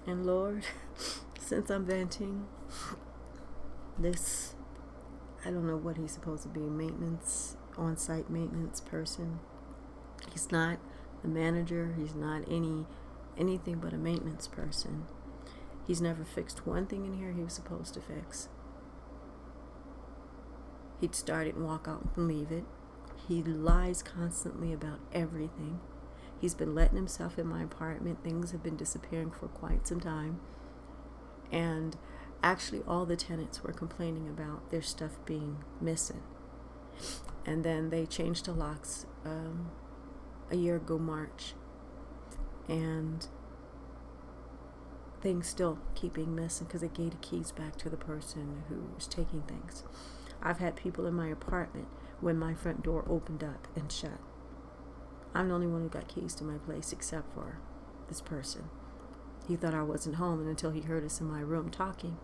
And Lord, since I'm venting, this, I don't know what he's supposed to be, on-site maintenance person. He's not a manager. He's not anything but a maintenance person. He's never fixed one thing in here he was supposed to fix. He'd start it and walk out and leave it. He lies constantly about everything. He's been letting himself in my apartment. Things have been disappearing for quite some time. And actually all the tenants were complaining about their stuff being missing. And then they changed the locks a year ago March. And things still keep being missing because they gave the keys back to the person who was taking things. I've had people in my apartment when my front door opened up and shut. I'm the only one who got keys to my place except for this person. He thought I wasn't home, and until he heard us in my room talking,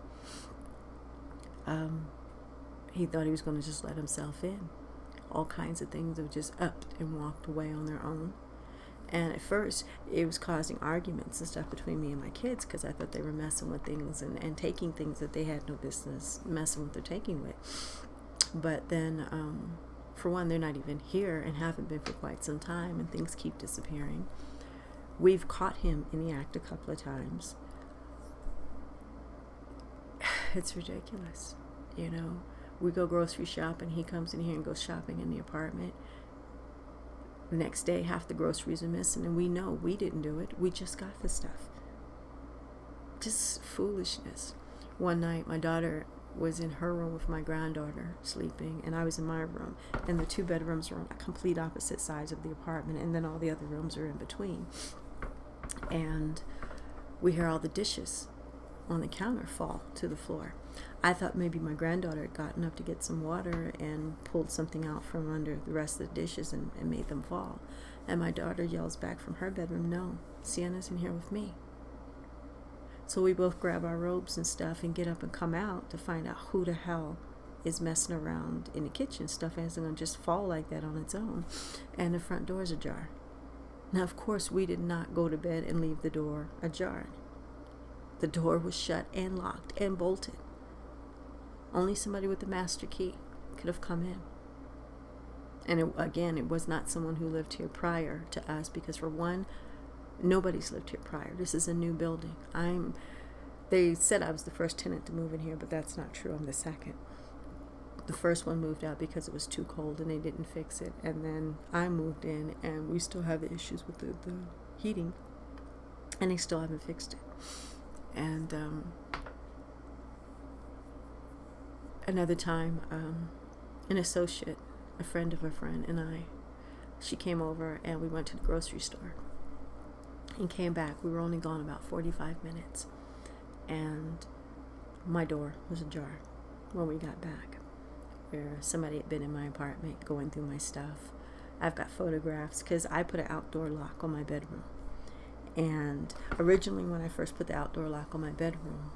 he thought he was going to just let himself in. All kinds of things have just upped and walked away on their own. And at first, it was causing arguments and stuff between me and my kids because I thought they were messing with things and taking things that they had no business messing with or taking with. But then, for one, they're not even here and haven't been for quite some time, and things keep disappearing. We've caught him in the act a couple of times. It's ridiculous, you know. We go grocery shopping, he comes in here and goes shopping in the apartment. The next day, half the groceries are missing, and we know we didn't do it. We just got the stuff. Just foolishness. One night, my daughter was in her room with my granddaughter sleeping, and I was in my room, and the two bedrooms are on complete opposite sides of the apartment, and then all the other rooms are in between. And we hear all the dishes on the counter fall to the floor. I thought maybe my granddaughter had gotten up to get some water and pulled something out from under the rest of the dishes and made them fall. And my daughter yells back from her bedroom, "No, Sienna's in here with me." So we both grab our robes and stuff and get up and come out to find out who the hell is messing around in the kitchen. Stuff isn't going to just fall like that on its own. And the front door's ajar. Now, of course, we did not go to bed and leave the door ajar. The door was shut and locked and bolted. Only somebody with the master key could have come in. And it was not someone who lived here prior to us, because for one, nobody's lived here prior. This is a new building. They said I was the first tenant to move in here, but that's not true. I'm the second. The first one moved out because it was too cold and they didn't fix it. And then I moved in, and we still have the issues with the heating, and they still haven't fixed it. And another time, an associate, a friend of a friend, and she came over, and we went to the grocery store and came back. We were only gone about 45 minutes, and my door was ajar when we got back, where somebody had been in my apartment going through my stuff. I've got photographs because I put an outdoor lock on my bedroom. And originally, when I first put the outdoor lock on my bedroom,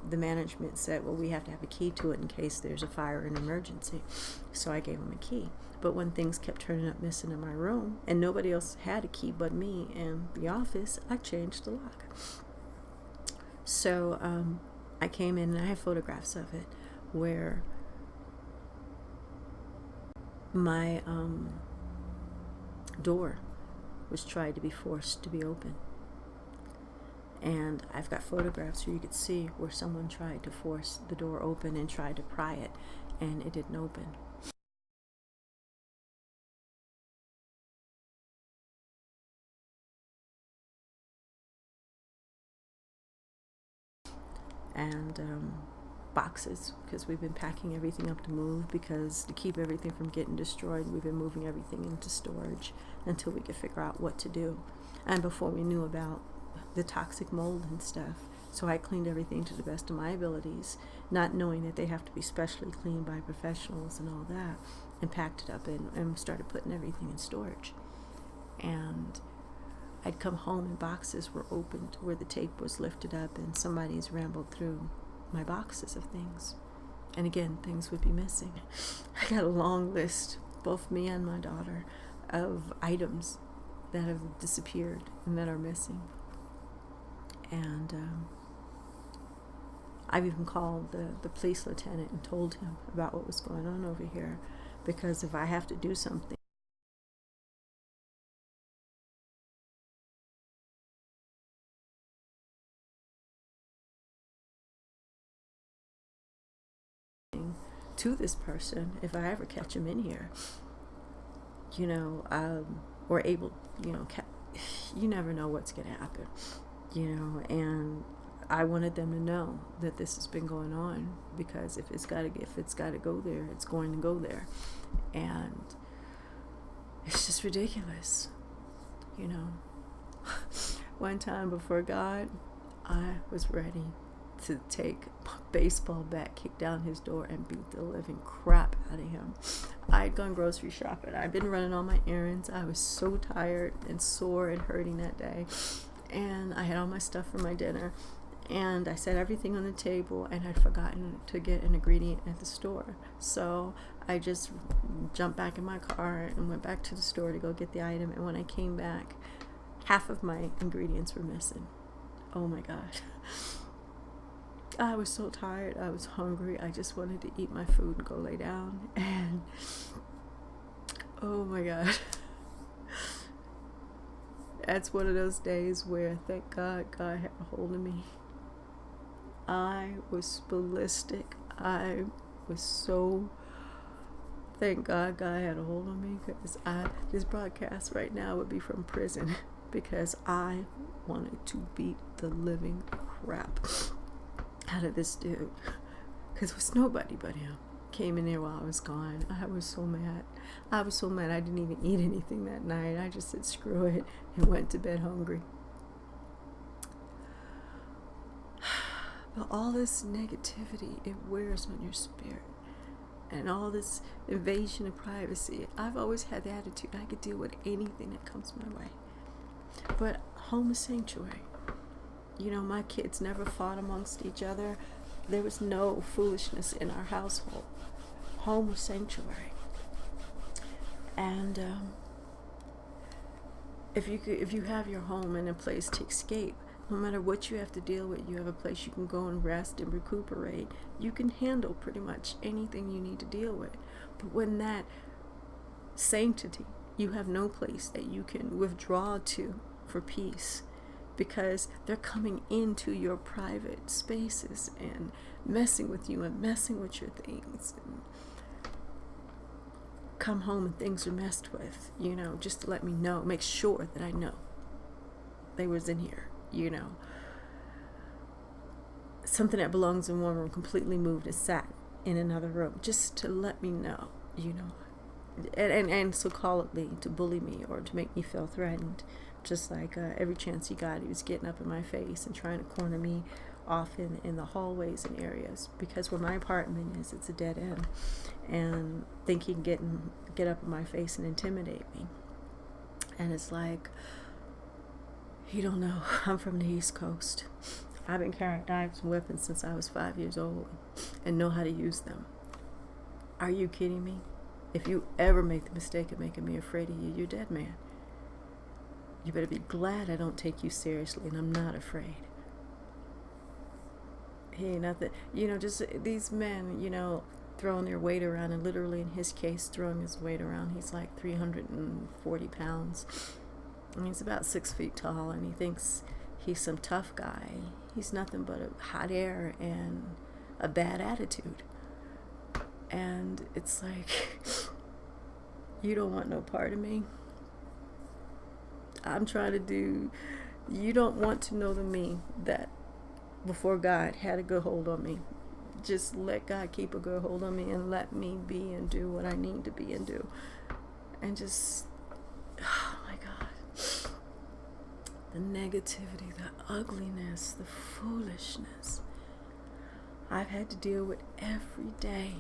the management said, well, we have to have a key to it in case there's a fire or an emergency. So I gave them a key. But when things kept turning up missing in my room, and nobody else had a key but me and the office, I changed the lock. So I came in, and I have photographs of it, where my door was tried to be forced to be open. And I've got photographs where you could see where someone tried to force the door open and tried to pry it, and it didn't open. And boxes, because we've been packing everything up to move, because to keep everything from getting destroyed, we've been moving everything into storage until we could figure out what to do. And before we knew about the toxic mold and stuff, so I cleaned everything to the best of my abilities, not knowing that they have to be specially cleaned by professionals and all that, and packed it up and started putting everything in storage. And I'd come home and boxes were opened where the tape was lifted up, and somebody's rambled through my boxes of things. And again, things would be missing. I got a long list, both me and my daughter, of items that have disappeared and that are missing. And I've even called the police lieutenant and told him about what was going on over here, because if I have to do something, to this person, if I ever catch him in here, or able, you never know what's going to happen, and I wanted them to know that this has been going on, because if it's got to go there, it's going to go there. And it's just ridiculous, One time before God, I was ready to take a baseball bat, kick down his door, and beat the living crap out of him. I had gone grocery shopping. I'd been running all my errands. I was so tired and sore and hurting that day. And I had all my stuff for my dinner. And I set everything on the table, and I'd forgotten to get an ingredient at the store. So I just jumped back in my car and went back to the store to go get the item. And when I came back, half of my ingredients were missing. Oh my God. I was so tired. I was hungry. I just wanted to eat my food and go lay down. And oh my God. That's one of those days where, thank God, God had a hold of me. I was ballistic. I was so, thank God, God had a hold of me, because this broadcast right now would be from prison, because I wanted to beat the living crap out of this dude, because it was nobody but him. Came in there while I was gone. I was so mad. I didn't even eat anything that night. I just said screw it and went to bed hungry. But all this negativity, it wears on your spirit. And all this invasion of privacy, I've always had the attitude I could deal with anything that comes my way. But home is sanctuary. My kids never fought amongst each other. There was no foolishness in our household. Home was sanctuary. And if you have your home and a place to escape, no matter what you have to deal with, you have a place you can go and rest and recuperate. You can handle pretty much anything you need to deal with. But when that sanctity, you have no place that you can withdraw to for peace, because they're coming into your private spaces and messing with you and messing with your things. And come home and things are messed with, just to let me know, make sure that I know they was in here, Something that belongs in one room completely moved and sat in another room, just to let me know, and so calledly to bully me or to make me feel threatened. Just like every chance he got, he was getting up in my face and trying to corner me off in the hallways and areas, because where my apartment is, it's a dead end, and think he can get up in my face and intimidate me. And it's like, you don't know, I'm from the East Coast. I've been carrying knives and weapons since I was 5 years old and know how to use them. Are you kidding me? If you ever make the mistake of making me afraid of you, you're dead, man. You better be glad I don't take you seriously, and I'm not afraid. He ain't nothing, just these men, throwing their weight around, and literally in his case, throwing his weight around. He's like 340 pounds. And he's about 6 feet tall, and he thinks he's some tough guy. He's nothing but a hot air and a bad attitude. And it's like, you don't want no part of me. I'm trying to do, you don't want to know the me that before God had a good hold on me. Just let God keep a good hold on me and let me be and do what I need to be and do. And just, oh my God. The negativity, the ugliness, the foolishness I've had to deal with every day.